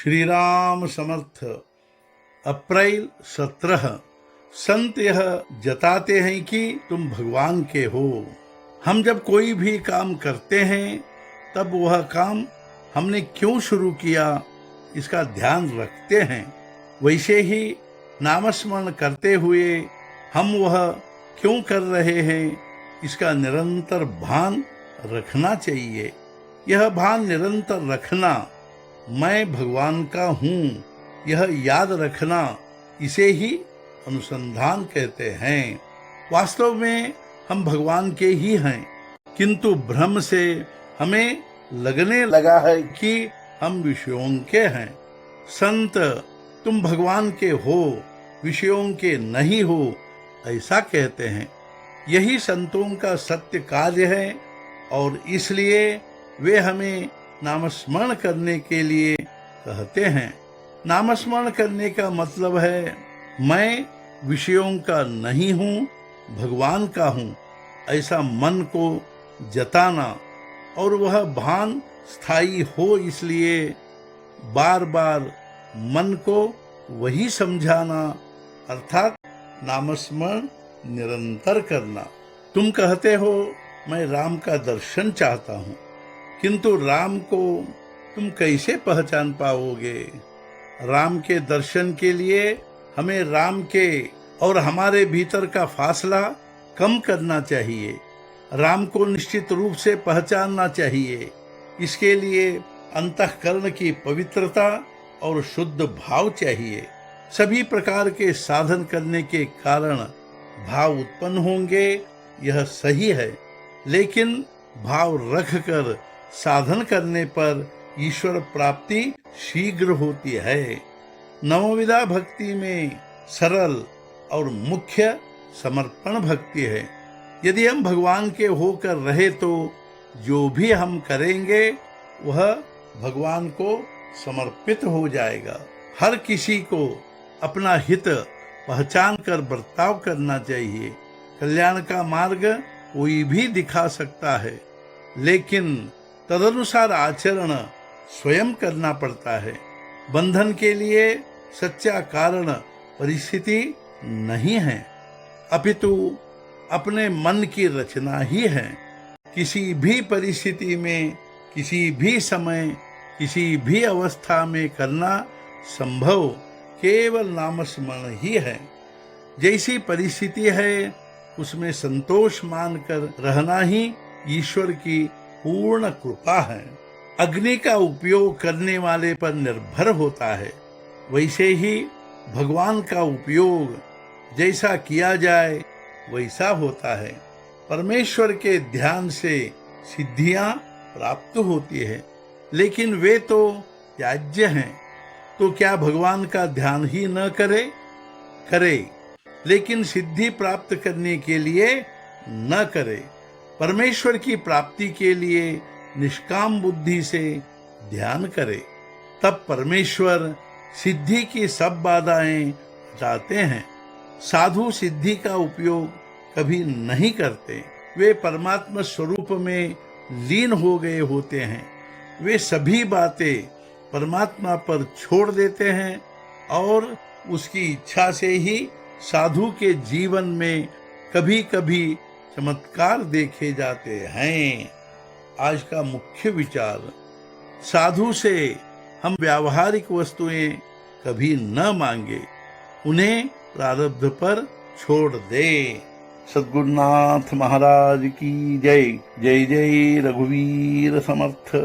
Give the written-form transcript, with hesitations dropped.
श्री राम समर्थ। अप्रैल 17। संत यह जताते हैं कि तुम भगवान के हो। हम जब कोई भी काम करते हैं तब वह काम हमने क्यों शुरू किया इसका ध्यान रखते हैं। वैसे ही नामस्मरण करते हुए हम वह क्यों कर रहे हैं इसका निरंतर भान रखना चाहिए। यह भान निरंतर रखना, मैं भगवान का हूँ, यह याद रखना, इसे ही अनुसंधान कहते हैं। वास्तव में हम भगवान के ही हैं, किंतु भ्रम से हमें लगने लगा है कि हम विषयों के हैं। संत तुम भगवान के हो, विषयों के नहीं हो, ऐसा कहते हैं। यही संतों का सत्य कार्य है और इसलिए वे हमें नामस्मरण करने के लिए कहते हैं। नामस्मरण करने का मतलब है मैं विषयों का नहीं हूँ, भगवान का हूँ, ऐसा मन को जताना और वह भान स्थायी हो, इसलिए बार बार मन को वही समझाना, अर्थात नामस्मरण निरंतर करना। तुम कहते हो मैं राम का दर्शन चाहता हूँ, किंतु राम को तुम कैसे पहचान पाओगे। राम के दर्शन के लिए हमें राम के और हमारे भीतर का फासला कम करना चाहिए। राम को निश्चित रूप से पहचानना चाहिए। इसके लिए अंतःकरण की पवित्रता और शुद्ध भाव चाहिए। सभी प्रकार के साधन करने के कारण भाव उत्पन्न होंगे, यह सही है, लेकिन भाव रखकर साधन करने पर ईश्वर प्राप्ति शीघ्र होती है। नवविधा भक्ति में सरल और मुख्य समर्पण भक्ति है। यदि हम भगवान के होकर रहे तो जो भी हम करेंगे वह भगवान को समर्पित हो जाएगा। हर किसी को अपना हित पहचान कर बर्ताव करना चाहिए। कल्याण का मार्ग कोई भी दिखा सकता है, लेकिन तदनुसार आचरण स्वयं करना पड़ता है। बंधन के लिए सच्चा कारण परिस्थिति नहीं है, अपितु अपने मन की रचना ही है। किसी भी परिस्थिति में, किसी भी समय, किसी भी अवस्था में करना संभव केवल नामस्मरण ही है। जैसी परिस्थिति है उसमें संतोष मानकर रहना ही ईश्वर की पूर्ण कृपा है। अग्नि का उपयोग करने वाले पर निर्भर होता है, वैसे ही भगवान का उपयोग जैसा किया जाए वैसा होता है। परमेश्वर के ध्यान से सिद्धियां प्राप्त होती है, लेकिन वे तो त्याज्य हैं। तो क्या भगवान का ध्यान ही न करे, लेकिन सिद्धि प्राप्त करने के लिए न करे। परमेश्वर की प्राप्ति के लिए निष्काम बुद्धि से ध्यान करे, तब परमेश्वर सिद्धि की सब बाधाएं हटाते हैं। साधु सिद्धि का उपयोग कभी नहीं करते। वे परमात्मा स्वरूप में लीन हो गए होते हैं। वे सभी बातें परमात्मा पर छोड़ देते हैं और उसकी इच्छा से ही साधु के जीवन में कभी कभी चमत्कार देखे जाते हैं। आज का मुख्य विचार, साधु से हम व्यावहारिक वस्तुएं कभी न मांगे, उन्हें प्रारब्ध पर छोड़ दे। सद्गुरुनाथ महाराज की जय। जय जय रघुवीर समर्थ।